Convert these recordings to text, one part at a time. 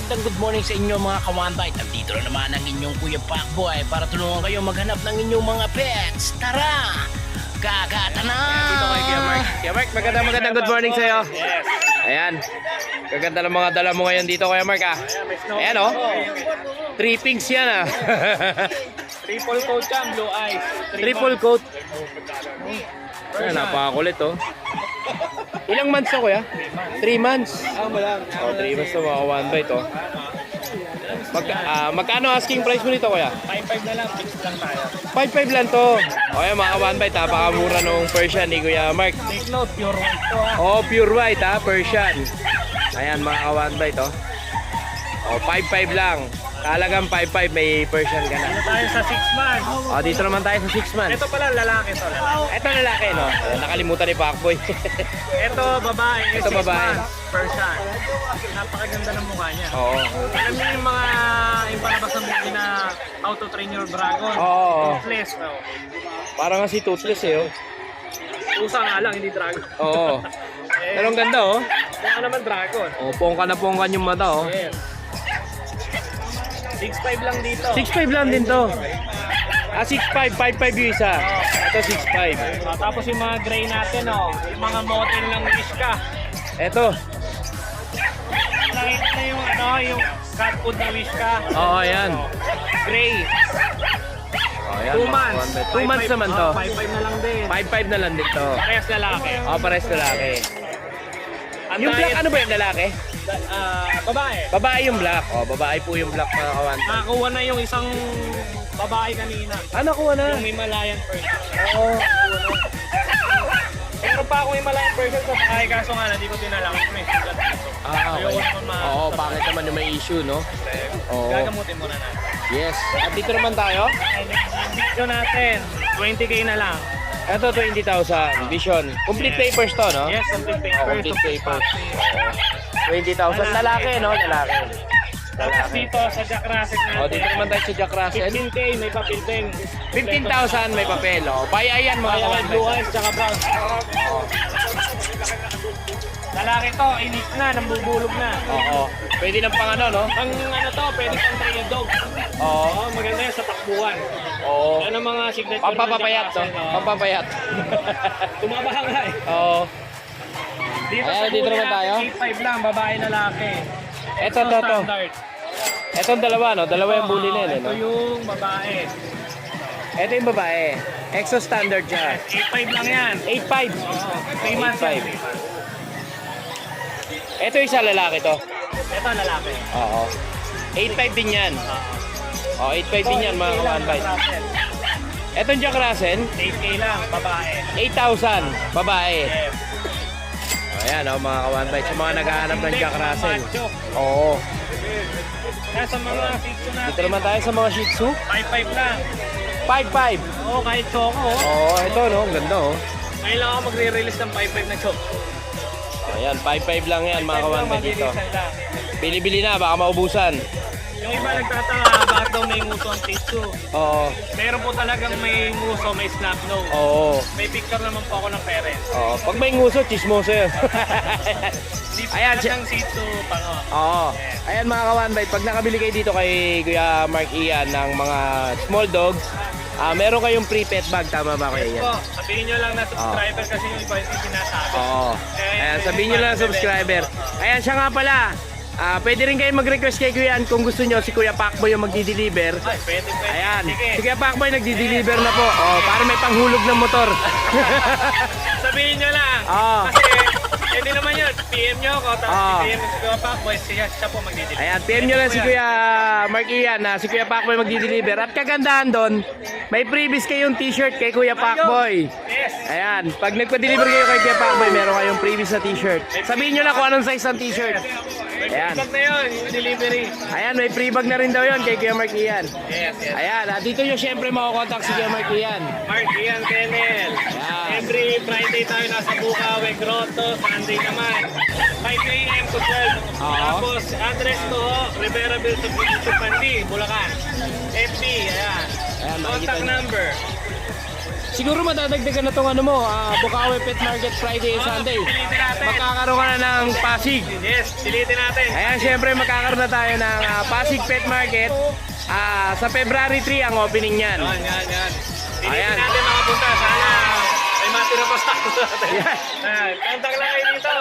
magandang good morning sa inyo mga kawanbay. Nandito na naman ang inyong Kuya Pacboy para tulungan kayo maghanap ng inyong mga pets. Tara! Kakata na! Dito kay Kuya Mark. Kuya Mark, magandang good morning sa'yo. Yes. Ayan. Gaganda ng mga dala mo ngayon dito Kuya Mark ah. Ayan oh. Three pinks yan ah. Triple coat yan, blue eyes. Triple coat. Ayan, napakakulit oh. Ilang months to Kuya? 3 months. Oh, 3 months to mga kawanbay to. Magkano asking price mo nito Kuya? 5-5 na lang, 6 lang tayo. 5-5 lang to. O yan mga kawanbay, napakamura nung Persian ni Kuya Mark. Take note, pure white to ha. Oh, pure white ha, Persian. Ayan mga kawanbay to. Oh, 5-5 lang. Talagang 5-5 may Persian ka na. Dito tayo sa 6 months. Oh, dito naman tayo sa 6 months. Ito pala lalaki to. Ito lalaki no. Nakalimutan ni Pacboy. Ito babae. Ito 6 babae. months, Persian. Napakaganda ng mukha niya. Oo. Alam niyo yung mga palabas ng movie na How to Train Your Dragon? Oo. Toothless. No? Parang nga si Toothless eh oh. Pusa nga lang, hindi dragon. Oo. Pero ang ganda oh. Kaya naman dragon. Oh, pongka na pongka yung mata oh. Yes. 6'5 lang dito. 6'5 lang din to. 6'5, 5'5 yung isa. Ito 6'5. Tapos yung mga gray natin, oh, yung mga motel ng Wishka. Ito. Nakita na yung yung cat food ng Wishka. Oo, ayan. Gray. Oh, ayan. 2 months. 2 months naman to. 5'5 na lang din. 5'5 na lang din to. Parehas lalaki. Oh, pares lalaki. Ang Yung black, diet, ano ba yung lalaki? babae. Babae yung black. Oh, babae po yung black mga kawan. Nakakuha na yung isang babae kanina. Ano kuha na? Yung Himalayan Persian. Oo. Meron pa akong Himalayan Persian sa bahay, kaso nga hindi ko tinalang. May sugat dito. Okay. Oo, pangit naman yung may issue, no? Oo. Gagamutin muna natin. Yes. At dito naman tayo. Video natin, 20k na lang. Ito, 20,000. Vision. Complete papers to, no? Yes, complete Oh, papers. complete papers. 20,000. Lalaki, no? Lalaki. Tapos dito sa Jack Russell O, dito natin, naman tayo sa Jack Russell. 15k, may papel din. 15,000 may papel, oh. Bayayan mga Kaya kawan. blue eyes, tsaka brown. Lalaki to, inis na, nambubulog na. Oo. Pwede ng pang ano, no? Ang ano to, pwede pang tray dog. Oo. Oo, maganda yan sa takbuhan. Oo. Yan ang mga signature Pampapapayat, no? Pampapayat. Tumaba nga eh. Oo. Dito Ayan, sa dito huli naman tayo. natin, 8'5 lang, babae lalaki. Ito. Standard. Etong dalawa, no? Dalawa yung bully na yun, eh, Ito no? yung babae. Ito yung babae. Exo standard siya. 8'5 lang yan. 8.5. 3 months yan. 8'5. Ito yung isa lalaki to. Ito lalaki. Oo. 8.5 din yan. Oo, 8.5 din yan mga kawan-bite. Etong Jack Russell, 8K lang, babae. 8,000. Babae. Yes. Ayan, oh, mga kawan-bite. Sa mga naghahanap ng Jack Russell. Macho. Oo. Kaya sa mga fixo natin, Dito naman tayo sa mga Shih Tzu. 5'5 lang. 5.5. Oo, kahit choco. Oo, ito no, ang ganda oh. Ngayon lang ako magre-release ng 5'5 na choco. Ayan, 5.5 lang yan mga 5'5 lang, kawan-bite dito. mabilisan lang. Bili-bili na, baka maubusan. Yung iba nagtataka, bakit daw may nguso ang Shih Tzu? Oo. Meron po talagang may nguso, may snap nose. Oo. May picture naman po ako ng parents. Oo. Pag may nguso, chismoso yun. Hindi po Ayan, lahat ng Shih Tzu pango. Oo. Ayan mga kawan-bite, pag nakabili kayo dito kay Kuya Mark Ian ng mga small dogs, meron kayong free pet bag, tama ba Kuya Ian? Po, sabihin nyo lang na subscriber kasi yung iba yung sinasabi. Oo. Ayan, sabihin nyo lang na subscriber. Ayan, siya nga pala. Pwede rin kayo mag-request kay Kuya Ian kung gusto nyo si Kuya Pacboy yung magdi-deliver. Ay, pwede. Ayan, Sige. si Kuya Pacboy nagdi-deliver na po. Para may panghulog ng motor. Sabihin nyo lang. Oo. Kasi, pwede naman yun. PM nyo ako, tapos Oo. PM si Kuya Pacboy, siya po magdideliver. Ayan, PM nyo lang si Kuya Mark Ian na si Kuya Pacboy magdi-deliver. At kagandahan doon, may freebies kayong t-shirt kay Kuya Pacboy. Yes. Ayan, pag nagpa-deliver kayo kay Kuya Pacboy, meron kayong freebies na t-shirt. Sabihin nyo lang kung anong size ng t-shirt. Ayan. Pag na yun, yung delivery. Ayan, may free bag na rin daw yun kay Kuya Mark Ian. Yes, yes. Ayan, dito nyo syempre makukontakt si Kuya Mark Ian. Mark Ian Kennel. Yan. Every Friday tayo nasa Bukawe, Grotto, Sunday naman. 5 a.m. to 12. Oo. Tapos, address ko, Rivera Bill to Pandi, Bulacan. FB, ayan. Ayan, makikita Contact nyo. number. Siguro madadagdagan na tong ano mo, Bukawi Pet Market Friday and Sunday. Pilitin natin. Magkakaroon ka na ng Pasig. Yes, pilitin natin. Ayan, syempre magkakaroon na tayo ng Pasig Pet Market. Sa February 3 ang opening niyan. Yan. Pilitin Ayan. natin mga punta. Sana may matira pa sa natin. Yan. Contact lang kayo dito.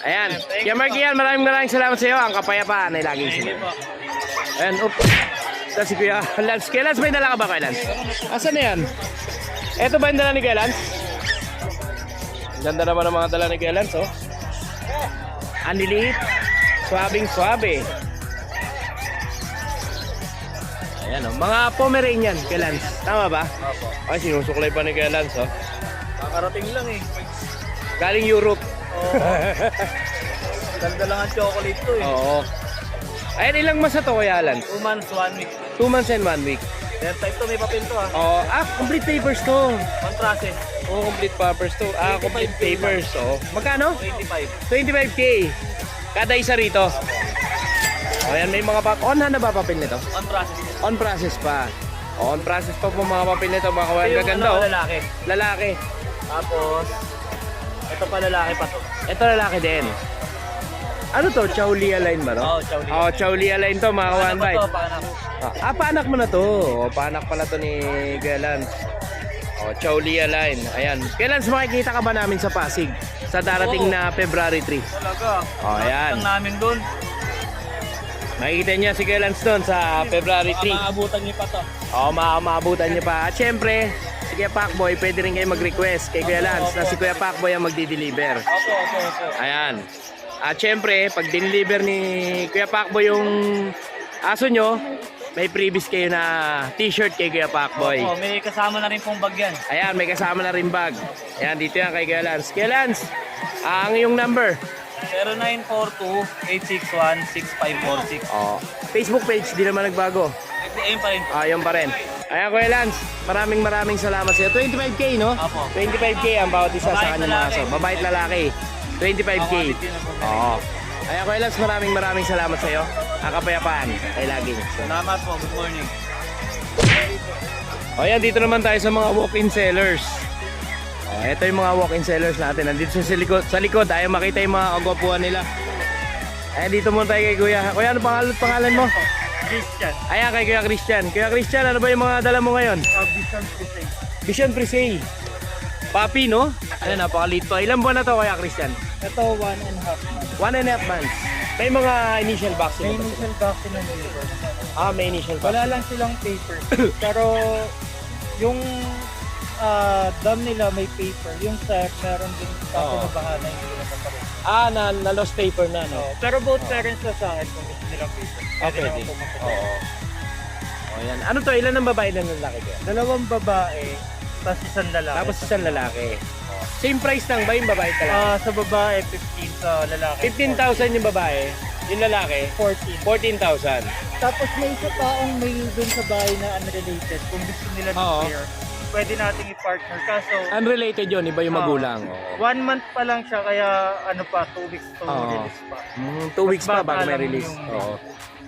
Ayan. Kaya Marky yan, maraming salamat sa iyo. Ang kapayapaan ay laging Sige sila. po. Ayan, up. Tapos si Kuya Lance. Kuya Lance, may dala ka ba Kuya Lance? Asan na yan? Ito ba yung dala ni Kuya Lance? Ganda naman ang mga dala ni Kuya Lance, oh. Ang liliit. Swabing-swabe. Ayan, oh. Mga Pomeranian, Kuya Lance. Tama ba? Opo. Ay, sinusuklay pa ni Kuya Lance, oh. Kakarating lang eh. Galing Europe. Ganda lang ang chocolate to eh. Oo. Ayan, ilang months na to, Kuya Lance? 2 months, 1 week. 2 months and 1 week. Then type to, may papel to ah. Oh, complete papers to. On process. Oh, complete papers to. Complete 25K papers. Oh. Magkano? 25. 25K. Kada isa rito. Oh, ayan, may mga on na ba papel nito? On process. On process pa. On process pa po mga papel nito, mga kawan. Yung Gaganda, ano, oh. lalaki. Lalaki. Tapos, ito pa lalaki pa to. Ito lalaki din. Ano to? Chowlia line ba, no? Oo, Chowlia. Oh, Chowlia line to, mga kawan. Ano pa to, paano? Paanak mo na to. Oh, paanak pala to ni Kuya Oh, Chowlia line. Ayan. Kuya Lance, makikita ka ba namin sa Pasig? Sa darating Oo. na February 3. Talaga. Oh, ayan. Lang namin doon. Makikita niya si Kuya Lance doon sa February 3. Maabutan niyo pa to. Oo, maabutan niyo pa. At syempre, si Kuya Pacboy, pwede rin kayo mag-request kay Kuya Lance na si Kuya Pacboy ang magdi-deliver. Opo. Ayan. At syempre, pag dineliver ni Kuya Pacboy yung aso nyo, may freebies kayo na t-shirt kay Kuya Pacboy. Opo, may kasama na rin pong bag yan. Ayan, may kasama na rin bag. Ayan, dito yan kay Kuya Lance. Kuya Lance, ang iyong number. 0942-861-6546. Oh, Facebook page, di naman nagbago. Ayun pa rin. Ayun pa rin. Ayan, Kuya Lance, maraming salamat sa iyo. 25K, no? Apo. 25K ang bawat isa sa Babae, kanyang mga lalaki. aso. Babae at lalaki. 25K. Oo. Ayan, Kuya Lance, maraming salamat sa iyo. Ang kapayapaan ay laging. Salamat po. Good morning. O yan, dito naman tayo sa mga walk-in sellers. O, ito yung mga walk-in sellers natin. Nandito sa likod, ayaw makita yung mga kagwapuan nila. Ayan, dito muna tayo kay Kuya. Kuya, ano pangalan mo? Christian. Ayan, kay Kuya Christian. Kuya Christian, ano ba yung mga dala mo ngayon? Vision Crusade. Vision Presay. Papi, no? Ayan, napakaliit pa. Ilang buwan na to, Kuya Christian? Ito, 1.5 months. 1.5 months. May mga initial vaccine. May na ba? initial vaccine na nito. May initial Wala vaccine. lang silang paper. Pero yung dam nila may paper. Yung set, meron din Oo. kapunabahan na hindi nila paparin. Na lost paper na, no? Pero both parents na sa akin kung gusto nilang paper. Okay, naman di. pumunta. Oo. O yan. Ano to? Ilan ang babae, ilan ang lalaki kaya? 2 babae, tapos isang lalaki. Tapos isang lalaki. Same price lang ba yung babae talaga? Sa babae, 15 sa lalaki. 15,000 yung babae, yung lalaki, 14. 14,000. Tapos may isa taong may dun sa bahay na unrelated. Kung gusto nila ng Oo. pair, pwede nating i-partner. Kaso, Unrelated yun, iba yung magulang. Oo. 1 month pa lang siya, kaya ano pa, 2 weeks to Oo. release pa. 2 weeks pa Mas bago bata may lang release. yung- Oo.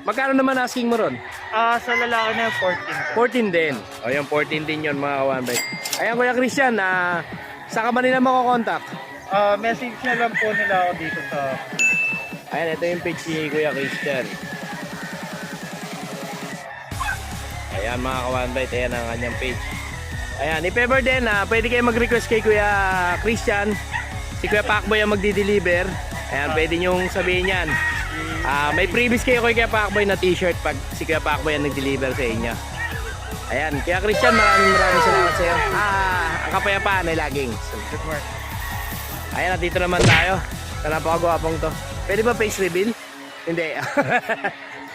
Magkano naman asking mo ron? Sa lalaki na yung 14. 14 din. O yung 14 din yun mga kawanbay. Ayan Kuya Christian, saan ka ba nila makokontakt? Message na lang po nila ako dito sa... Ayan, ito yung page ni Kuya Christian. Ayan mga kawanbay, ayan ang kanyang page. Ayan, if ever din, pwede kayo mag-request kay Kuya Christian. Si Kuya Pacboy ang magdi-deliver. Ayan, pwede nyong sabihin yan. May previous kayo kay Kuya Pacboy na t-shirt pag si Kuya Pacboy ang nag-deliver sa inyo. Ayan, Kuya Christian, maraming salamat sa iyo. Ang kapayapaan ay laging. Good morning. Ayan, dito naman tayo. Sa napakagwapong to. Pwede ba face reveal? Hindi.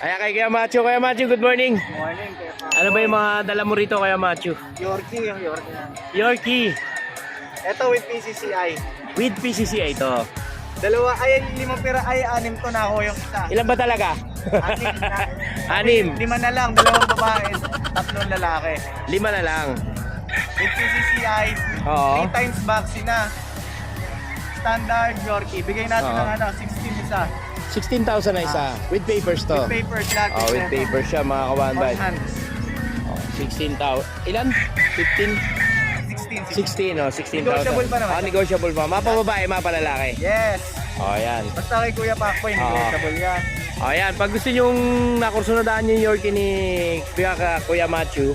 Ayan kay Kuya Machu. Kuya Machu, good morning. Good morning. Ano ba yung mga dala mo rito, Kuya Machu? Yorkie yung Yorkie na. Yorkie. Ito with PCCI. With PCCI ito. 5 pira, 6 to na ako yung isa. Ilan ba talaga? 6. 5 na lang, 2 babae, 3 lalaki. 5 na lang. With PCCI, Oo. 3 times vaccine na. Standard Yorkie. Bigay natin Oo. ng 16 isa. 16,000 na isa. With papers to. With papers lahat. Oh, with papers siya mga kawanbay. On hands. Oh, 16,000. Ilan? 15? 16 16, oh, 16,000. Negotiable pa naman. Oh, negotiable pa. Mapa babae, mapa lalaki. Yes. Oh, yan. Basta kay Kuya Pakboy, negotiable yan. Oh, yan. Pag gusto nyong nakursunadaan yung Yorkie ni Kuya Matthew,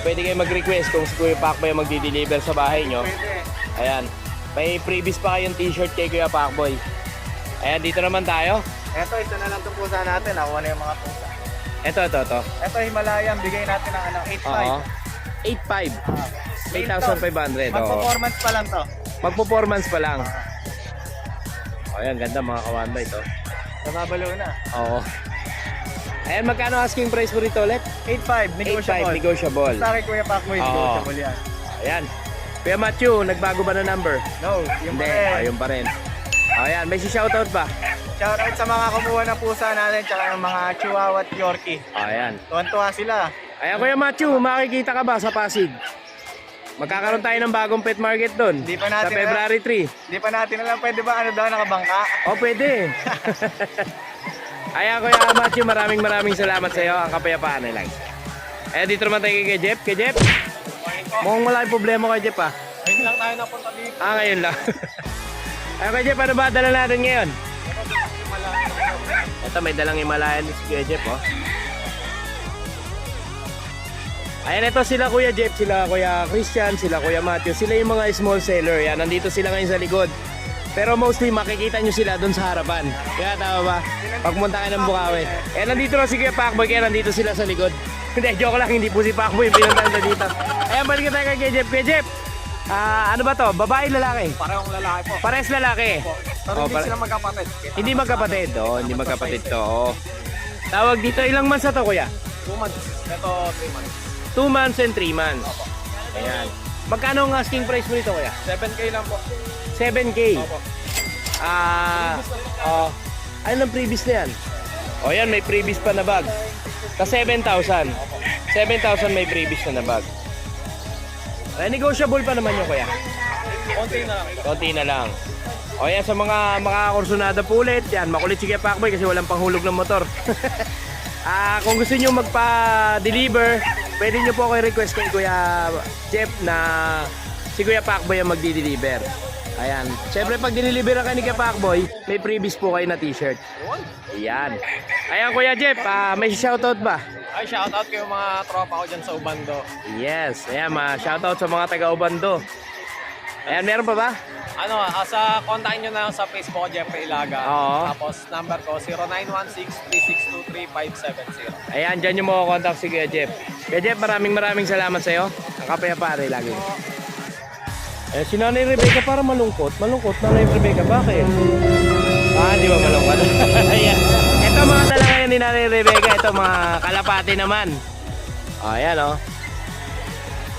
pwede kayo mag-request kung si Kuya Pakboy ang magdi-deliver sa bahay nyo. Pwede. Ayan. May freebies pa kayong t-shirt kay Kuya Pakboy. Ayan, dito naman tayo. Eto, isa na lang itong pusa natin. Nakuha na yung mga pusa. Ito. Eto, Himalayan. Bigay natin ng 8.5. Oo. 8,500. 8,500. Oo. Mag-performance pa lang to. Magpo-performance pa lang. Oh, ayan, ganda mga kawanbay ito. Nababalo na. Oo. Ayan, magkano asking price mo rito ulit? 8.5, 8,500, negotiable. negotiable. Basta kay Kuya Pakboy, Oo. negotiable yan. Ayan. Kuya Matthew, nagbago ba na number? No, yung Hindi, pa rin. ayun pa rin. Ayan, may si-shoutout ba? Shoutout sa mga kumuha ng pusa natin, tsaka ng mga Chihuahua at Yorkie. Ayan. Tuwan-tuwa sila. Ayan, Kuya Matthew, makikita ka ba sa Pasig? Magkakaroon tayo ng bagong pet market doon. Hindi pa natin Sa February 3. Hindi pa natin alam, pwede ba ano daw nakabangka? O, pwede. Ayan, Kuya Matthew, maraming salamat sa iyo. Ang kapayapaan nila. Ayan, dito naman tayo kay Jeff. Kay Jeff, mukhang malaking problema kay Jeff, ah. Ayun lang tayo napunta dito. Ngayon lang. Ayan, kay Jeff, ano ba dala natin ngayon? Ito, may dalang Himalayan si Kuya Jeff, oh. Ayan, ito sila Kuya Jeff, sila Kuya Christian, sila Kuya Matthew. Sila yung mga small seller. Yan, nandito sila ngayon sa likod. Pero mostly makikita nyo sila doon sa harapan. Kaya tama ba? Pagpunta kayo ng Bukawi. Eh, nandito na si Kuya Pakboy, kaya nandito sila sa likod. Hindi, joke lang, hindi po si Pakboy. Pinuntahan na dito. Ayan, balik tayo kay Kuya Jeff. Kuya Jeff, ano ba to? Babae, lalaki? Parehong lalaki po. Pares lalaki. Pero Oh, hindi sila magkapatid. Hindi magkapatid. Oo, hindi magkapatid to. Oo. Tawag dito, ilang months na to, Kuya? 2 months. Ito, 3 months. 2 months and 3 months. Ayan. Magkano ang asking price mo nito, Kuya? 7K lang po. 7K. Opo. Ano ang previous na yan? O yan, may previous pa na bag. Sa 7,000. 7,000 may previous na bag. Negotiable pa naman yung Kuya. Konti na lang. Konti na lang. O yan, sa mga makakakursunada po ulit, yan, makulit si Kuya Pakboy kasi walang panghulog ng motor. Kung gusto nyo magpa-deliver, pwede nyo po ako request kay Kuya Jeff na si Kuya Pakboy ang magdi-deliver. Ayan. Siyempre, pag diniliberan kayo ni Kuya Pakboy, may freebies po kayo na t-shirt. Ayan. Ayan, Kuya Jeff, may shoutout ba? Ay, shoutout kayo mga tropa ko dyan sa Ubando. Yes. Ayan, shoutout sa mga taga-Ubando. Ayan, meron pa ba? Ano, kontakin nyo na lang sa Facebook ko, Jeffrey Ilaga. Oo. Tapos, number ko, 0916-3623-570. Ayan, dyan nyo makakontakt si Kuya Jeff. Kuya Jeff, maraming salamat sa iyo. Ang kapayapaan lagi. Eh, si Nanay Rebecca para malungkot. Malungkot, Nanay Rebecca. Bakit? Di ba malungkot? Ayan. Ito mga dala ngayon ni Nanay Rebecca. Ito mga kalapati naman. Ayan, oh.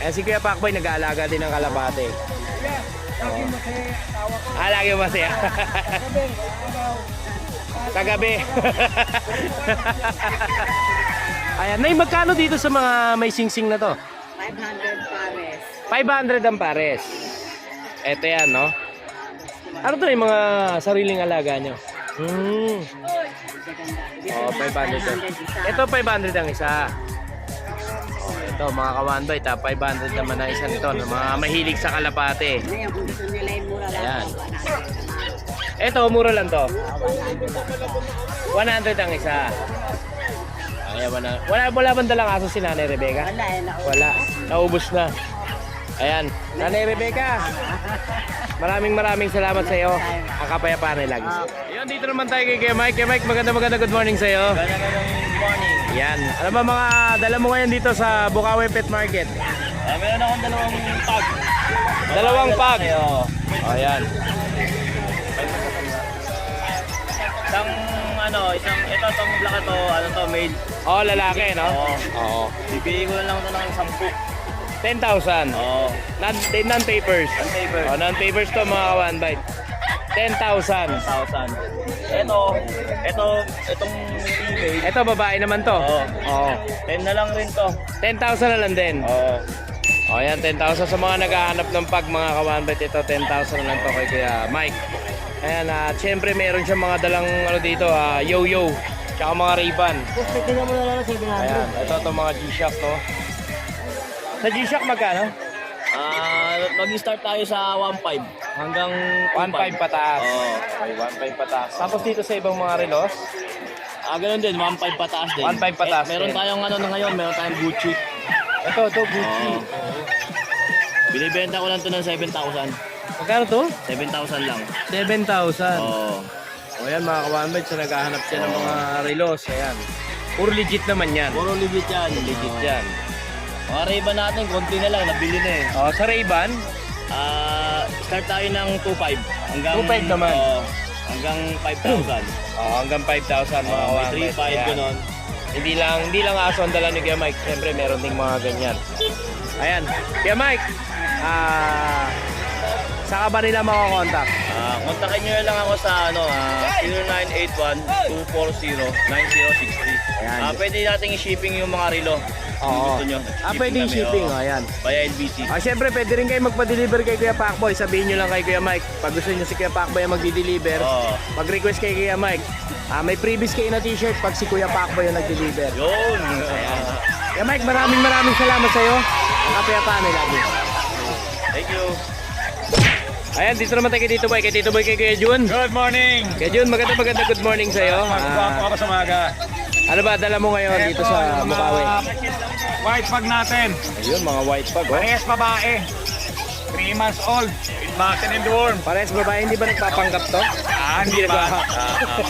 Ayan, si Kuya Pakboy nag-aalaga din ng kalapati. Lagi masaya. Kagabi. Ayan, Nay, magkano dito sa mga may singsing na to? 500 pares. 500 ang pares. Eto yan, no? Ano to yung mga sariling alaga nyo? Oh, 500 to. Ito 500 ang isa. Oh, ito mga kawandoy, 500 naman ang isa nito. Mga mahilig sa kalapate. Ngayon, kung gusto nila yung mura lang. Ayan. Ito, mura lang to. 100 ang isa. Ayan, wala bang dalang aso si Nanay Rebecca? Wala, Wala. Naubos na. Ayan. Nanay Rebecca. Maraming salamat sa iyo. Ang kapayapaan ay lagi. Ayun, dito naman tayo kay Mike. Kay Mike, maganda good morning sa iyo. Good morning. Yan. Ano ba mga dala mo ngayon dito sa Bukawi Pet Market? Meron akong Dalawang dalawang pag. pag. Ayan. Ito, itong black ito, male. Oh, lalaki, no? Oo. Oo. Bibigay ko lang ito ng 10,000. 10. Oo. Non-papers. Non-papers. Oh, non-papers to mga kawan bite. 10,000. 1,000. Itong female. Ito babae naman to. Oo. Oo. 10 na lang rin to. 10,000 na lang din. Oo. O yan, 10,000 sa mga naghahanap ng pag mga kawanbait. Ito, 10,000 na lang to kay Kuya Mike. Ayan, at syempre meron siya mga dalang dito, yo-yo. Tsaka mga Ray-Ban. Tingnan mo na lang sa 700. Ayan, ito mga G-Shock, no? Sa G-Shock magkano? Mag-start tayo sa 1.5 hanggang 1.5 pataas. Oo. Okay, 1.5 pataas. Tapos dito sa ibang mga relos, Ganun din, 1.5 pataas din. 1.5 pataas meron din. tayong ano na ngayon, meron tayong Gucci. ito, Gucci. Oo. Binibenta ko lang to ng 7,000. Magkano to? 7,000 lang. 7,000. Oo. O yan mga kawanbay, so naghahanap siya ng mga relos. Ayan. Puro legit naman yan. Puro legit yan. Legit yan. Mga Ray-Ban natin, konti na lang, nabili na eh. O, sa Ray-Ban, Start tayo ng 2.5 hanggang 2.5 naman. Hanggang 5,000. hanggang 5,000 mga May kawanbay. 3.5 Ayan. ganun. Hindi lang aso ang dala ni Kuya Mike. Siyempre, meron ding mga ganyan. Ayan. Kuya Mike, saan ka ba nila makakontakt? Kontakin nyo lang ako sa 0981-240-9063. Ayan. Pwede natin i-shipping yung mga relo. Kung Oo. gusto nyo. Pwede yung shipping. O, ayan. Via LBC. Siyempre, pwede rin kayo magpa-deliver kay Kuya Pacboy. Sabihin nyo lang kay Kuya Mike. Pag gusto nyo si Kuya Pacboy ang magdi-deliver, Oo. mag-request kay Kuya Mike. May freebies kayo na t-shirt pag si Kuya Pacboy ang nag-deliver. Yun. Kuya Mike, maraming salamat sa'yo. Ang kapayapaan ay lagi. Thank you. Ayan, dito naman tayo kay Tito Boy. Kay Tito Boy kay Kuya Jun. Good morning! Kuya Jun, maganda good morning sa'yo. Magpapo ako sa maga. Ano ba dala mo ngayon dito sa Bukawi? White pag natin. Ayun, mga white pag. Oh. Parehas babae. 3 months old. With vaccine and dorm. Parehas babae, hindi ba nagpapanggap to? Hindi ba?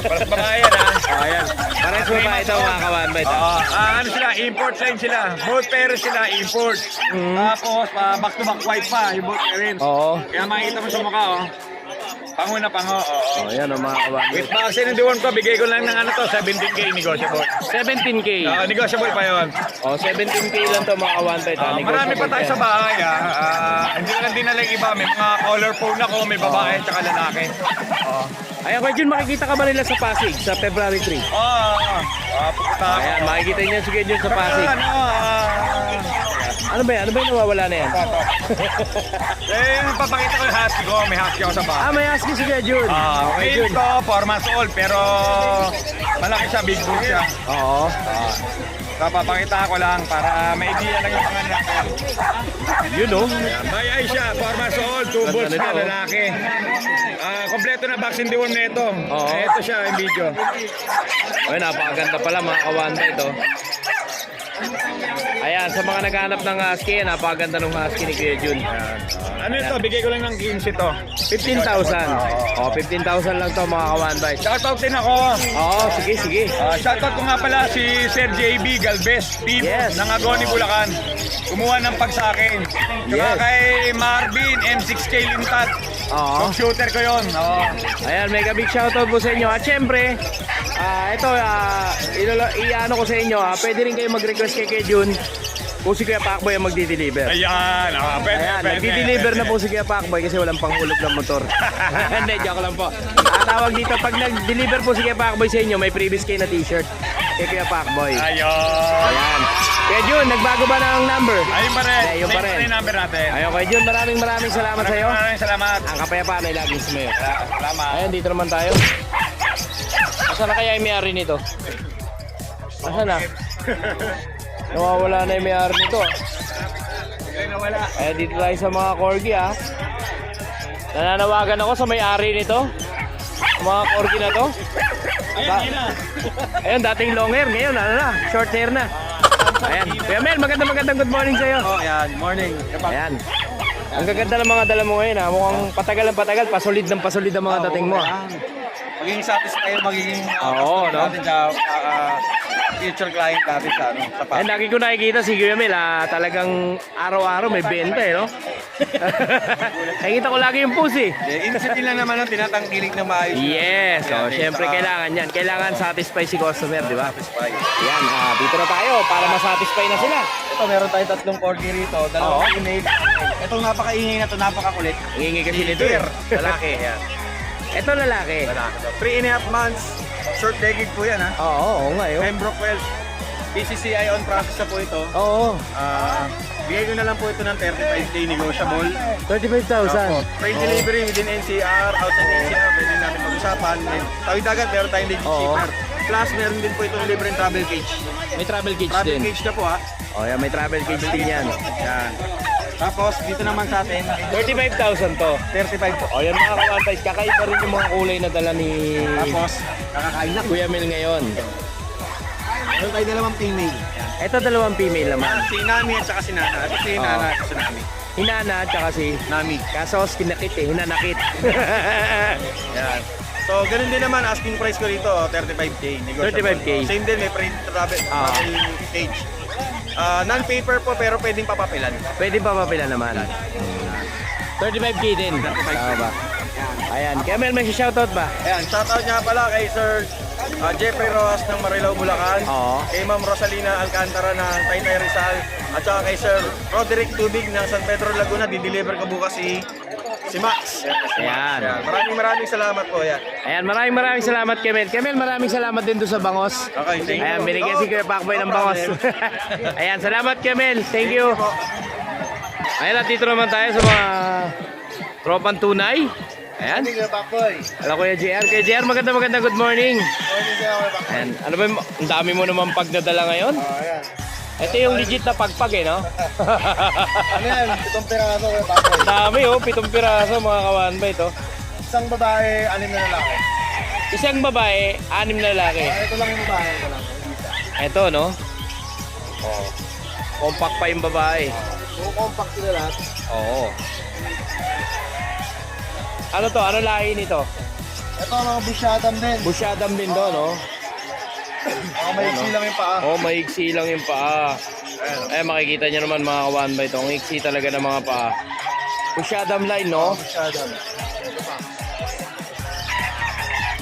Parehas babae yan Ayan. Parehas babae ito mga kawanbay. Ano sila? Import line sila. Both parents sila import. Tapos, back to back white pa. Yung both parents. Oo. Kaya makikita mo sa mukha, oh. Pango na pango. Oo. Ayan o mga kawanbay. With vaccine and dorm ko, bigay ko lang ng 17K negotiable. 17K. Negotiable pa yun. 17K lang to mga kawanbay. Marami pa tayo sa bahay. Hindi lang din nalang iba. May mga color phone ako, may babae at lalaki. Ayan, Kuya Jun, makikita ka ba nila sa Pasig sa February 3? Pupunta ako. Ayan, makikita niyo si Kuya Jun sa Pasig. Ano ba yan? Ano ba yung nawawala na yan? Papakita ko yung husky ko. May husky ako sa bahay. May husky si Kuya Jun. Kuya Male Jun. ko, 4 months old, pero malaki siya, big bull siya. Oo. So, papakita ko lang para may idea lang yung pangalan natin. Yun o. Bayay siya, 4 months old, 2 bulls Ganda na nito, oh. lalaki. Kompleto na vaccine deworm nito. Oo. Ito siya yung video. Ay, napakaganda pala mga kawanbay ito. Ayan, sa mga naghahanap ng husky, napakaganda ng husky ni Kuya Jun. Ano ito? Bigay ko lang ng 15 to. 15,000. 15,000 lang to mga kawanbay. Shoutout din ako. Sige. Shoutout ko nga pala si Sir JB Galvez, Timo Yes. ng Agoni, Bulacan. Kumuha ng pag sa akin. Saka Yes. kay Marvin, M6K Lintat. Oo. Computer ko yun. Ayan, mega big shoutout po sa inyo. At syempre, ito, i-ano ko sa inyo, pwede rin kayo mag-request kay Kuya Jun kung si Kuya Pacboy ang magdi-deliver. Ayan. Pwede, Ayan, pwede. nagdi-deliver na po si Kuya Pacboy kasi walang panghulog ng motor. Hindi, joke lang po. Tawag dito, pag nag-deliver po si Kuya Pacboy sa inyo, may previous kayo na t-shirt kay Kuya Pacboy. Ayun. Ayan. Kuya Jun, nagbago ba ng number? Ayun pa rin. Ayun pa rin. Same yung number natin. Ayun, Kuya Jun, maraming salamat sa iyo. Maraming salamat. Ang kapayapaan ay laging sumayo. Salamat. Ayan, dito naman tayo. Asa na kaya yung may-ari nito? Asa na? Nawawala na yung may-ari nito. Ayan, dito tayo sa mga corgi Nananawagan ako sa may-ari nito. Sa mga corgi na to. Ayun, dating long hair. Ngayon, ano na? Short hair na. Ayan. Kuya Mel, magandang good morning sa'yo. Ayan. Morning. Ayan. Ang gaganda ng mga dala mo ngayon Mukhang patagal pasolid ng pasolid ang mga dating mo Magiging satisfied, magiging Oo, no? natin sa future client natin sa Eh, lagi ko nakikita si Kuya Mel, talagang araw-araw may benta no? Nakikita ko lagi yung post Instant lang naman ang tinatangkilik na maayos. Yes, syempre kailangan yan. Kailangan satisfy si customer, di ba? Yan, dito na tayo para masatisfy na sila. Ito, meron tayong 3 corgi rito, Oo. dalawang female. Itong napakaingay na to, napakakulit. Hingi kasi nito lalaki. Yan. Ito lalaki. 3.5 months, short legged po yan Oo nga yun. Pembroke Wells, PCCI on process na po ito. Oo, Bigay ko na lang po ito ng 35K negotiable. 35,000. Free delivery within NCR, outside NCR, pwede natin pag-usapan. Tawid agad, meron tayong legit Oo. shipper. Plus, meron din po itong libreng travel cage. May travel cage Travel din. cage na po Yan, may travel cage din yan. Yan. Tapos dito naman sa atin, 35,000 to. 35 po. O yan mga ka-1 bite, kakaiba rin yung mga kulay na dala ni Tapos, kakakain na. Kuya Mel ngayon. Meron tayo dalawang female. Ito dalawang female naman. Si Nami at saka si Nana. Ito si Nana at si Nami. Hinana at saka si Nami. kaso kinakit eh, hinanakit. Yan. So, ganun din naman, asking price ko rito, 35K. Negotiable. 35K. Same din, may print travel page. Non-paper po, pero pwedeng papapilan. Pwede pa papila naman. 35K din. Tama ba? Ayan, kaya Mel, may shoutout ba? Ayan, shoutout nga pala kay Sir Jeffrey Rojas ng Marilao, Bulacan. Oo. Kay Ma'am Rosalina Alcantara ng Taytay Rizal. At saka kay Sir Roderick Tubig ng San Pedro Laguna. Dideliver ko bukas si Max. Ayan. Maraming salamat po. Ayan. Ayan, maraming salamat Kemel. Kemel, maraming salamat din doon sa bangos. Okay, thank you. Ayan, binigyan si Kuya Pacboy ng bangos. Ayan, salamat Kemel. Thank you. Ayan, at dito naman tayo sa mga tropang tunay. Ayan. Hello Kuya JR. Kuya JR, maganda good morning. Ayan, ano ba, ang dami mo naman pagdadala ngayon? Ito yung legit na pagpag eh, no? Ano yan? 7 piraso kay Pacboy. Dami oh, 7 piraso mga kawan ba ito? Isang babae, 6 na lalaki. Isang babae, 6 na lalaki. Ito lang yung babae. Ito lang. Ito, no? Oh. Compact pa yung babae. Kung compact sila lahat. Oo. Ano to? Ano lahi nito? Ito mga busyadam din. Busyadam din do, no? May iksi lang yung paa. Oh, maiksi lang yung paa. Eh, makikita nyo naman mga kawan ba ito. Ang iksi talaga ng mga paa. Busyadam line, no? Busyadam.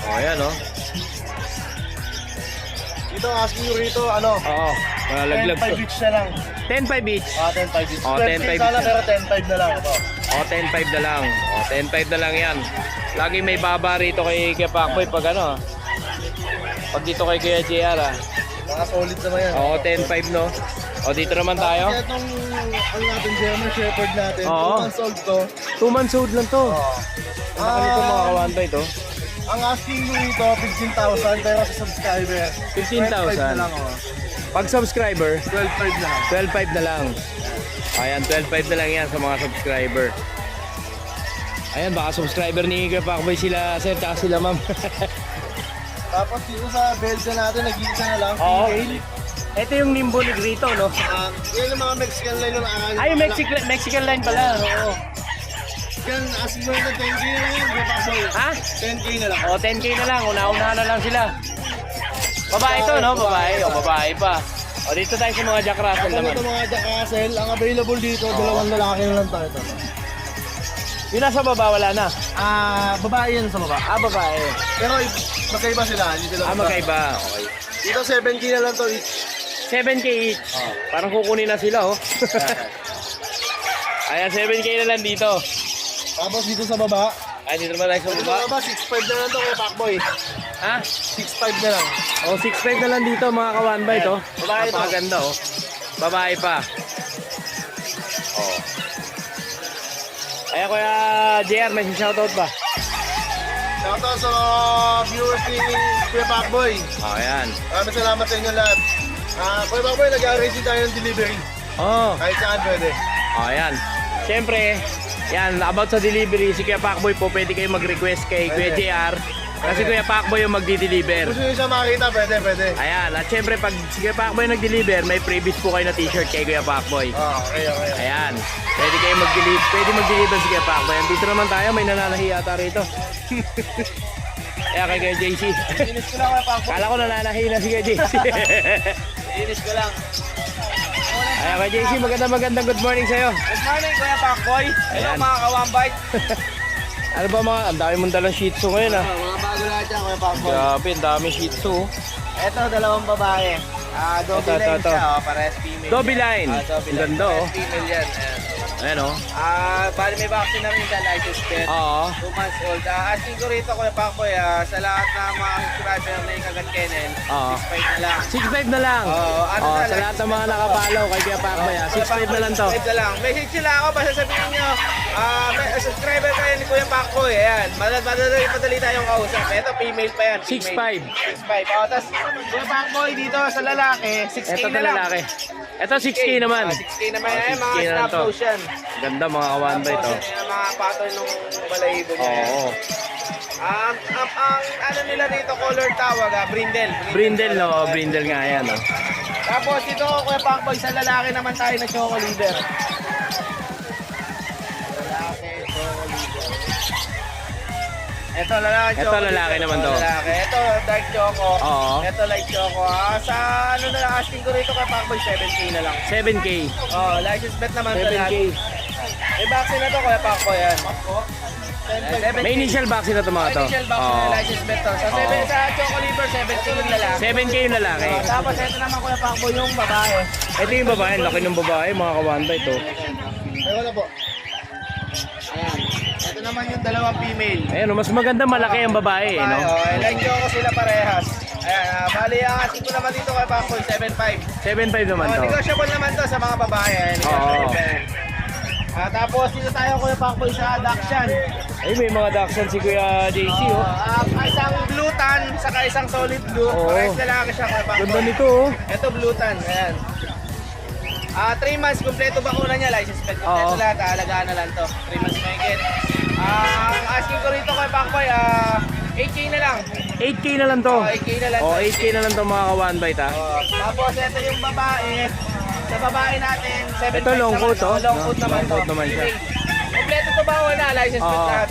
Oh, ayan, no? Dito ang asking nyo rito, ano? Oo. Malaglag 10-5 to. each na lang. 10.5 each. 10-5 each. Oh, 10-5 sana each. pero 10-5 na lang. Ito. O, 10.5 na lang. O, 10.5 na lang yan. Lagi may baba rito kay Pacboy pag ano. Pag dito kay Kuya JR, ah. Mga solid naman yan. Oo, 10.5, no? O, dito naman tayo. Kaya itong, ano natin, German Shepherd natin, Oo. 2 months old to. 2 months old lang to. Ang laki nito mga kawan ba ito? Ang asking mo rito, 15,000, pero sa subscriber, 15,000. 12,500 na lang, oh. Pag subscriber, 12,500 na lang. 12.5 na lang. Ayan, 12.5 na lang yan sa mga subscriber. Ayan, baka subscriber ni Kuya Pacboy sila, sir, tsaka sila, ma'am. Tapos dito sa Belgian natin, nag-iisa na lang, Oo. female. Ito yung Limbo Negrito, no? Yan yung mga Mexican line na Ay, Mexican line pala. Oo. Yan, asking mo rito, 10K na lang yan, Pacboy. Ha? 10K na lang. O, 10K na lang. Una-unahan na lang sila. Babae to, no? Babae. O, babae pa. O, dito tayo sa mga Jack Russell Tapos naman. ito mga Jack Russell, ang available dito, dalawang lalaki na lang tayo. Yung nasa baba, wala na. Babae yan sa baba. Babae. Pero magkaiba sila, hindi sila Magkaiba. Okay. Dito 7K na lang to each. 7K each. Parang kukunin na sila, oh. Ayan, 7K na lang dito. Tapos dito sa baba, Ay, dito naman tayo sa dito baba. sa baba 6'5 na lang to kay Pacboy. Ha? 6'5 na lang. O, 6'5 na lang dito, mga kawan ba ito? Babae to. Napakaganda, oh. Babae pa. Oh. Ayan, Kuya JR, may shoutout ba? Shoutout sa mga viewers ni Kuya Pacboy. Oh, ayan. Maraming salamat sa inyo lahat. Kuya Pacboy, nag-arrange tayo ng delivery. Oh. Kahit saan pwede. Oh, ayan. Siyempre, yan, about sa delivery, si Kuya Pacboy po, pwede kayo mag-request kay Kuya Pwede. JR. Kasi Kuya Pacboy yung magdi-deliver. Gusto nyo siya makita, pwede. Ayan, at siyempre, pag si Kuya Pacboy nag-deliver, may freebies po kayo na t-shirt kay Kuya Pacboy. Okay. Ayan, pwede kayo mag-deliver si Kuya Pacboy. Dito naman tayo, may nananahi yata rito. Ayan, kay Kuya JC. Finish ko lang Kuya Pacboy. Kala ko nananahi na si Kuya JC. Finish ko lang. Ayan, Kuya JC, magandang good morning sa'yo. Good morning, Kuya Pacboy. Ayan. mga kawambay. Ano ba mga, ang dami mong dalang Shih Tzu ngayon, ah. Mga bago lahat yan Kuya Pacboy. Grabe, ang dami Shih Tzu. Ito, dalawang babae. Double Ito. line siya, parehas female. Dobby line. Double Ang line. ganda, oh. Parehas female yan. Ayan. Ayan, oh. Bali may vaccine na rin siya, license pet. Oo. 2 months old. Asking ko rito Kuya Pacboy, sa lahat ng mga subscriber na yung kagat kennel, Oo. 6'5 na lang. 6'5 na lang. Oo, ano Oh, na sa lang, lahat ng mga nakapalaw kay Kuya Pacboy, 6'5 na lang to. 6'5 na lang. Message nila ako, basta sabihin nyo, subscriber kayo ni Kuya Pacboy. Ayan, madali tayong kausap. Ito, female pa yan. 6'5. 6'5. Tapos, Kuya Pacboy dito sa lalaki, 6K Ito na na lang. lalaki. Ito 6K naman. 6K naman. Oh, Ayan, 6K mga na lang snap to. nose yan. Ganda mga kawanbay to. Tapos, yan, mga pattern ng balahibo niya. Oo. Ang ano nila dito, color tawag, brindle. Brindle, no? Brindle nga yan, no? Tapos ito, Kuya Pacboy, sa lalaki naman tayo na choco liver. Ito, lalaki Ito, choco lalaki liver. naman to. Lalaki. Ito, dark choco. Oo. Ito, light choco. Sa ano na lang, asking ko rito, Kuya Pacboy, 7K na lang. 7K. Oh, license bet naman sa 7K. lahat. May vaccine na to, Kuya Pacboy, yan. 7K. May initial vaccine na ito mga to. Initial vaccine Oo. na license bet to. Sa choco liver, 7K yung lalaki. 7K yung lalaki. Tapos ito naman, Kuya Pacboy, yung babae. Ito yung babae, laki ng babae, mga kawanbay to. Ay, wala po. Ayan. Ito naman yung dalawang female. Ayan, mas maganda malaki ang babae, no? Like ko sila parehas. Ayan, bali ang asking ko naman dito kay Pacboy, 7.5. 7.5 naman to. Negotiable naman to sa mga babae. Negotiable. Tapos dito tayo Kuya Pacboy sa Dachshund. Ay, may mga dachshund si Kuya JC, oh. Isang blue tan, saka isang solid blue. Oo. Parehas lalaki siya Kuya Pacboy. Ganda nito, oh. Ito blue tan, ayan. 3 months, kompleto bakuna niya, license plate, kompleto Oo. lahat, alagaan na lang to. 3 months mahigit. Ang asking ko rito kay Pacboy, 8K na lang. 8K na lang to. 8K na lang. Oh, 8K na lang to mga kawanbay, ta. Tapos ito yung babae. Sa babae natin, 7.5 Ito, long naman. coat, oh. Long coat No, naman long to. coat naman siya. Kompleto to ba wala, license plate Oo. lahat.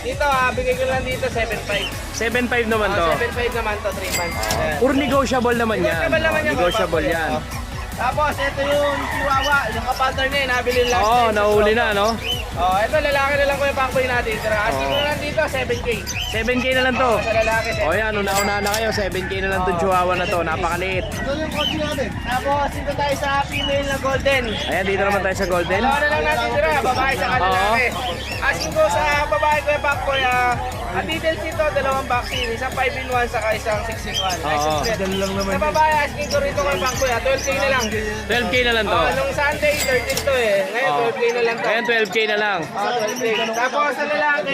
Dito, bigay ko lang dito, 7.5. 7.5 naman to. 7.5 naman to, 3 months. Ayan. Puro negotiable naman yan. Negotiable naman yan. Negotiable Kuya yan. Pacboy. Tapos ito yung chihuahua, yung kapatner niya, nabili lang. Oo, nahuli na, no? Ito lalaki na lang Kuya Pacboy natin. Asking ko lang dito, 7K. 7K na lang to. Sa lalaki, 7K. O yan, una-una na kayo. 7K na lang to chihuahua na to. Napakaliit. Ito yung kotse natin. Tapos dito tayo sa female na golden. Ayan, dito naman tayo sa golden. Dalawa na lang natin tira, babae sa lalaki. Asking ko sa babae Kuya Pacboy, ang details dito, dalawang vaccine, isang 5-in-1 saka isang 6-in-1. Oo. Sa babae, asking ko rito Kuya Pacboy, 12K na lang. 12K na lang to. Nung Sunday, 13 to eh. Ngayon, 12K na lang to. Ayan, 12K na lang. 12K. Tapos sa lalaki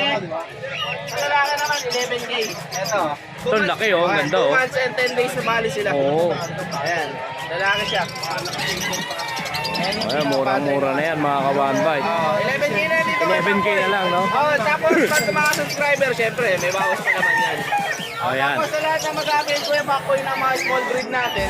naman, 11K. Ito. Ito, laki, oh. Ganda, 2 oh. months and 10 days na bali sila. Oo. Ayan, lalaki siya. Ayan, murang-mura na yan mga kawanbay. 11K na dito. 11K na lang, no? Tapos pag mga subscriber, syempre, may bawas pa naman yan. Ayan. Tapos sa lahat na mag-avail Kuya Pacboy ng mga small breed natin,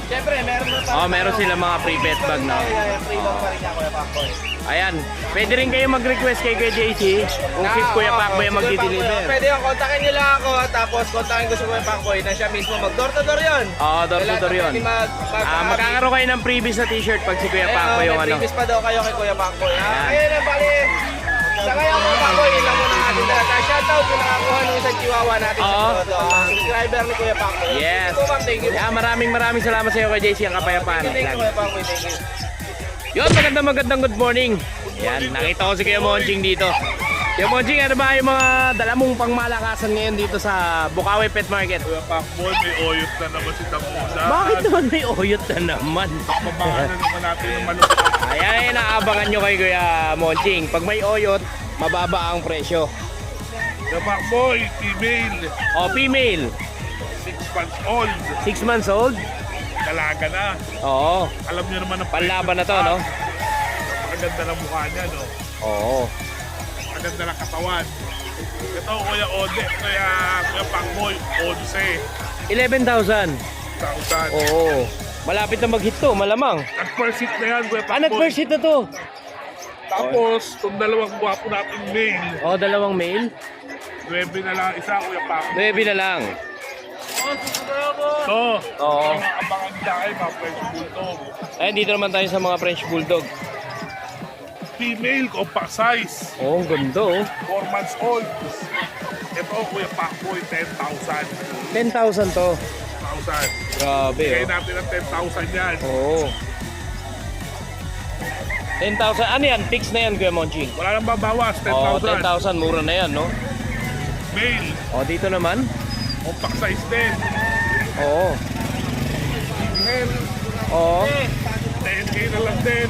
syempre, meron na pa. Meron sila mga pre-pet bag na. Free bag pa rin niya Kuya Pacboy. Ayan, pwede rin kayo mag-request kay Kuya JC kung si Kuya Pacboy ang magdi-deliver. Pwede yung kontakin nyo lang ako, tapos kontakin ko si Kuya Pacboy na siya mismo mag-door to door yun. Oo, door to door yun. Magkakaroon kayo ng freebies na t-shirt pag si Kuya Pacboy yung ano. Previous pa daw kayo kay Kuya Pacboy. Ayan. Ayun na bali. Sa ngayon Kuya Pacboy, yun lang muna natin talaga. Shoutout kung nakakuha nung isang chihuahua natin Oo. sa todo. Subscriber ni Kuya Pacboy. Yes. Thank you, ma'am. Thank you. Yeah, maraming salamat sa iyo Kuya JC ang kapayapaan. Thank you, Kuya Pacboy. Thank you. Yun, magandang good morning. Yan, nakita ko si Kuya Monjing dito. Kuya Monjing, ano ba yung mga dala mong pangmalakasan ngayon dito sa Bukawi Pet Market? Kuya Pacboy, may oyot na naman si Damusa. Bakit naman may oyot na naman? Babahan na naman natin ng malupit. Ayan, naabangan nyo kay Kuya Monjing. Pag may oyot, mababa ang presyo. Kuya Pacboy, female, O, female, 6 months old, 6 months old. dalaga na. Oo, Alam niyo naman ang panlaban na to, no? Maganda ng mukha niya, no? Oo. Maganda ng katawan. Ito, Kuya Ode, Kuya Pacboy, 11,000. 11,000. Oo. Malapit na mag-hit to, malamang. Nag-first hit na yan, Kuya Ah, Pacboy. nag-first hit na to. Tapos, itong dalawang gwapo natin male, O, dalawang male. 9 na lang isa, Kuya Pacboy. 9 na lang. So, Oo. mga abangan tayo, mga French Bulldog. Ayun, dito naman tayo sa mga French Bulldog. Female, compact size. Oh, ang ganda, oh. 4 months old. Ito, Kuya Pacboy, 10,000. 10,000 to. 10,000. Grabe, Bigay oh. natin ng 10,000 yan. Oo. 10,000. Ano yan? Fix na yan, Kuya Monching. Wala nang babawas, Oh, 10,000. 10,000. Mura na yan, no? Male, Oh, dito naman. compact size din. Oo. Female, Oo. 10K na lang din.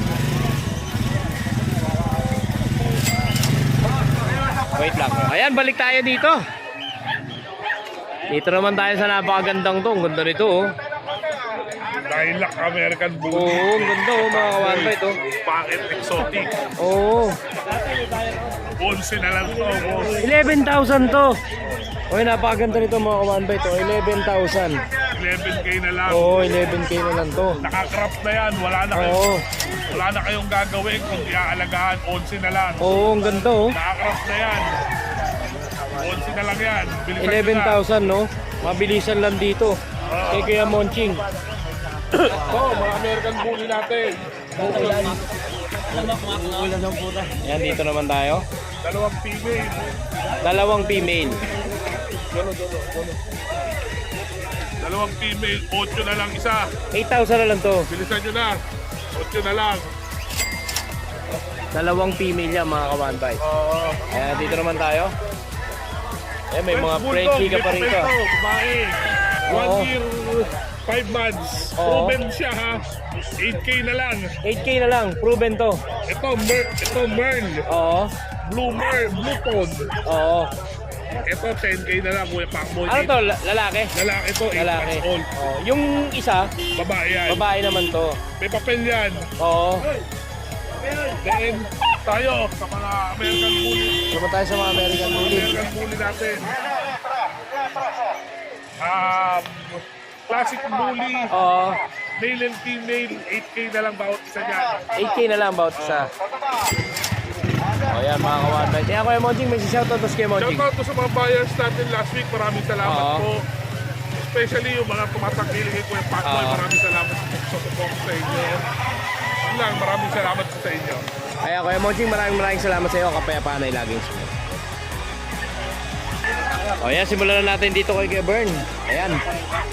Wait lang. Ayan, balik tayo dito. Dito naman tayo sa napakagandang to. Ang ganda nito, oh. Lilac American Oo, Bully. ang ganda oh, mga ka-one bite oh. Bakit exotic? Oo. 11 na lang to, boss. 11,000 to. Oy, napakaganda nito mga ka-one bite oh. 11,000. 11K na lang. Oo, 11K na lang to. Nakakrap na yan. Oo. Wala na kayong gagawin kung iaalagaan. 11 na lang. Oo, ang ganda oh. Nakakrap na yan. 11 na lang yan. Bilisan nyo na. 11,000 no? Mabilisan lang dito. Kay Kuya Monching. Ito, mga American Bully natin. Yan, dito naman tayo. Dalawang female. Dalawang female. Dalawang female. 8 na lang isa. 8,000 na lang to. Bilisan nyo na. 8 na lang. Dalawang female yan mga ka-one bite. Oo. Ayan, dito naman tayo. Ayan, may mga Bulldog, Frenchie ka pa may rito. papel to, babae. Oo. 1 year, 5 months. Oo. Proven siya ha. 8K na lang. 8K na lang, proven to. Ito Merl. Oo. Blue Tone. Oo. Ito 10K na lang, Kuya Pacboy. Ano to, lalaki? Lalaki to, 8 Lalaki. months old. Oo. Yung isa, Babae yan. babae naman to. May papel yan. Oo. Then, tayo sa mga American Bully. Naman tayo sa mga American Bully. American Bully natin. Classic Bully. Oo. Male and female, 8K na lang bawat isa dyan. 8K na lang bawat isa. O yan mga ka-one bite. Kaya Kuya Monching, may shoutout to Kuya Monching. Shoutout to sa mga buyers natin last week. Maraming salamat Oo. po. Especially yung mga tumatangkiling kay Kuya Pacboy. Oo. Maraming salamat sa support sa inyo. Yun lang, maraming salamat po sa inyo. Kaya Kuya Monching, maraming salamat sa iyo. Kapayapaan ay laging sunod. O yan, simulan na natin dito kay Kuya Bern. Ayan,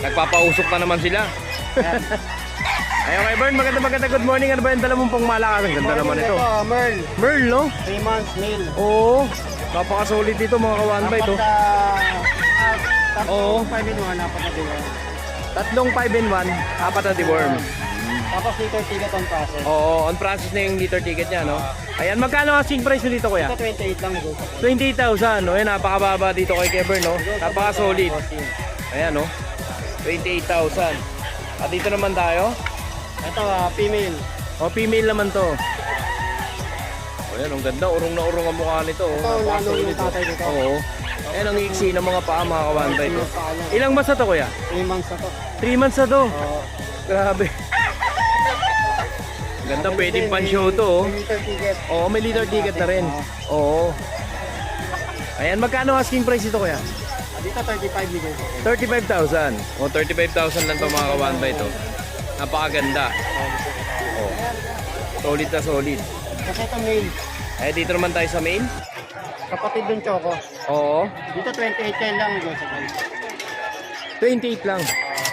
nagpapausok na naman sila. Ayan kay Bern, maganda good morning. Ano ba yung dala mong pangmalakas? Ang ganda naman ito. Merl, Merl, no? 3 months male. Oo, napaka-solid dito mga ka-one bite. Oh. Oo. 5 in 1, apat na diwa. Tatlong 5 in 1, apat na deworm. Tapos liter ticket on process. Oo, on process na yung liter ticket niya, no? Ayan, magkano ang asking price nyo dito, kuya? Ito 28 lang ito. 28,000, no? Ayan, napakababa dito kay Kevin, no? Napaka-solid. Ayan, no? 28,000. At dito naman tayo. Ito female. O, female naman to. O, ayan, ang ganda. Urong na urong ang mukha nito. Oh. Ito lalo yung tatay nito. Oo. Ayan, ang iksi ng mga paa, mga kawantay to. Ilang months na to, kuya? 3 months na to. 3 months na to. Oo. Grabe. Ganda, pwedeng pan-show to, oh. May liter ticket. Oo, may liter ticket na rin. Oo. Ayan, magkano asking price ito, kuya? Dito 35 bigay. 35,000. O, 35,000 lang to mga ka-one by to. Napakaganda. Oh. Solid na solid. Kasi ito male. Eh, dito naman tayo sa main. Kapatid ng Choco. Oo. Dito 28 lang ito sa price. 28 lang.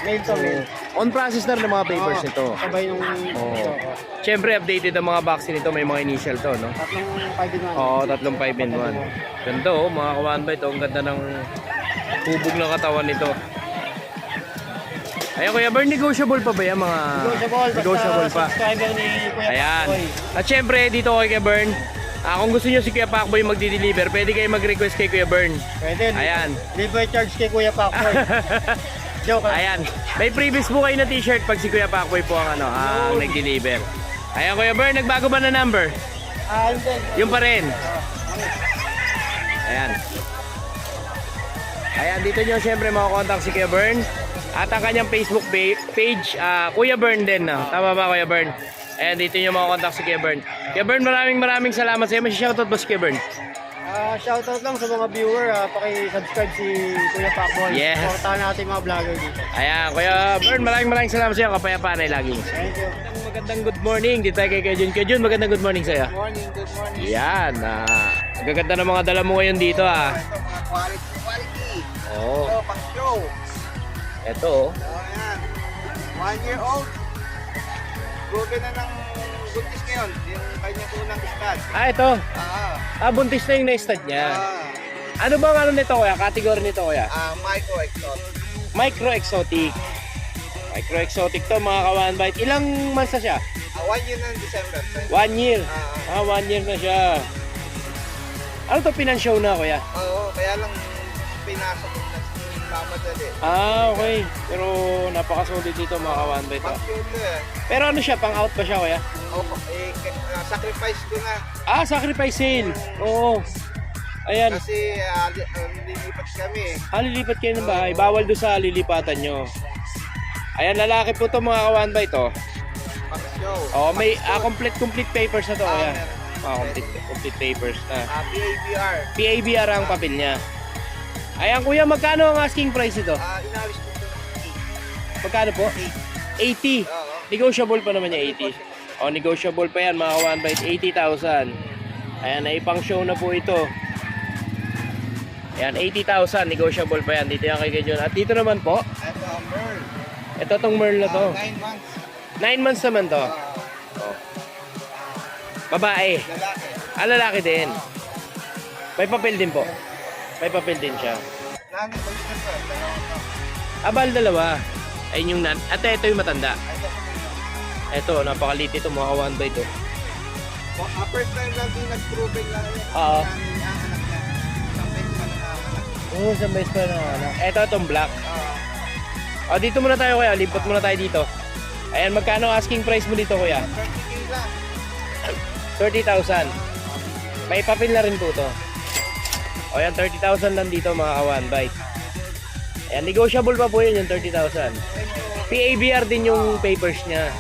Male to male. On process na rin ang mga papers Oo, nito. Sabay nung Oo. Choco. Siyempre, updated ang mga vaccine nito. May mga initial to, no? Tatlong 5 in 1. Oo, tatlong 5 in 1. Ganda, oh. Mga ka-one by to. Ang ganda ng hubog ng katawan nito. Ayan, Kuya Bern, negotiable pa ba yan mga... Negotiable pa. Subscriber ni Kuya Ayan. Pacboy. At syempre, dito kay Kuya Bern, kung gusto nyo si Kuya Pacboy magdi-deliver, pwede kayo mag-request kay Kuya Bern. Pwede. Ayan. Libre charge kay Kuya Pacboy. Joke. Ayan. May previous po kayo na t-shirt pag si Kuya Pacboy po ang, ang nag-deliver. Ayan, Kuya Bern, nagbago ba na number? Hindi. Yung pa rin. Ayan. Ayan, dito nyo syempre makakontakt si Kuya Bern. At ang kanyang Facebook page, Kuya Bern din. Tama ba, Kuya Bern? Ayan, dito nyo makakontakt si Kuya Bern. Kuya Bern, maraming salamat sa iyo. Masya-shoutout ba si Kuya Bern? Shoutout lang sa mga viewer. Paki-subscribe si Kuya Pacboy. Yes. Supportahan natin mga vlogger dito. Ayan, Kuya Bern, maraming salamat sa iyo. Kapayapaan ay laging. Thank you. Magandang good morning. Dito tayo kay Kuya Jun. Kuya Jun, magandang good morning sa iyo. Morning, good morning. Yan. Ang gaganda ng mga dala mo ngayon dito, Ito mga quality. Oo. Ito pang show. Ito, oh. Ayan. 1 year old. Proven na ng buntis ngayon. Yung kanyang unang stud. Ito. Ah, Buntis na yung na-stud niya. ah, Ano ba ang ano nito, Kuya? Category nito, Kuya? micro exotic. Micro-exotic. Micro-exotic to, mga ka-one bite. Ilang months na siya? 1 year na ng December. 1 year. 1 year na siya. Ano to, pinanshow na, Kuya? Oo, kaya lang pinasok ko na nagmamadali. Okay. Pero napakasulit dito mga ka-one bite. Pang cute eh. Pero ano siya, pang out pa siya kuya? Sacrifice ko na. Sacrifice sale. Oo. Ayan. Kasi lilipat kami eh. Lilipat kayo ng bahay. Bawal doon sa lilipatan nyo. Ayan, lalaki po to mga ka-one bite Pang show. may complete papers na to kuya. Complete papers na. PABR. PABR ang papel niya. Ayan kuya, magkano ang asking price ito? Inawis ko ito. Magkano po? 80. Negotiable pa naman niya 80. Negotiable pa yan mga ka-one bite. 80,000. Ayan, naipang show na po ito. Ayan, 80,000. Negotiable pa yan. Dito yan kay John. At dito naman po, Ito ang Merl. ito tong Merl na to. 9 months. 9 months naman to. Babae. Lalaki. Lalaki din. May papel din po. May papel din siya. Nangin ko dito sir. Abal dalawa. Ayun yung ito yung matanda. Ito, napakalit ito mga ka-one bite to. First time lang din nag-proving lang yun. Oo. Ang anak niya. Isang beses pa nanganak. Isang beses pa na anak. Ito itong black. Dito muna tayo kuya. Lipat muna tayo dito. Ayan, magkano asking price mo dito kuya? 30K lang. 30,000. May papel na rin po to. Ayan, 30,000 lang dito mga ka-one bite. Ayan, negotiable pa po yun yung 30,000. PABR din yung papers niya.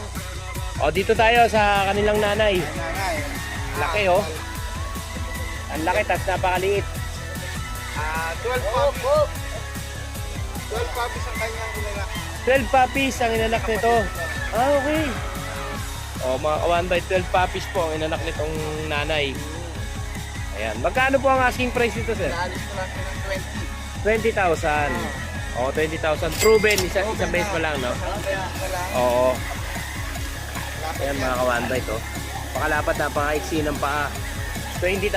Dito tayo sa kanilang nanay. Nanay. Laki Ang laki, tas napakaliit. 12 puppies. 12 puppies ang kanyang inalak. 12 puppies ang inanak nito. Okay. Mga ka-one bite, 12 puppies po ang inanak nitong nanay. Ayan. Magkano po ang asking price nito, sir? Naalis ko lang ng 20,000. 20,000. Proven. Isang beses pa lang, no? 20. Oo. Ayan mga ka-one bite, Pakalapat, napaka-iksi ng paa. 20,000.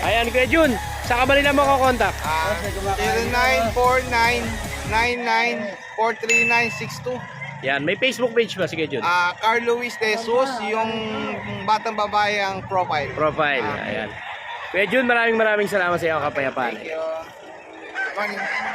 Ayan, Kuya Jun. Saan ka ba nila makakontakt? 094999439962. Yan, may Facebook page ba si Kuya Jun? Carl Luis De Jesus, yung batang babae ang profile. Profile. Ayan. Kuya Jun, maraming salamat sa iyo, kapayapaan. Thank you. Morning.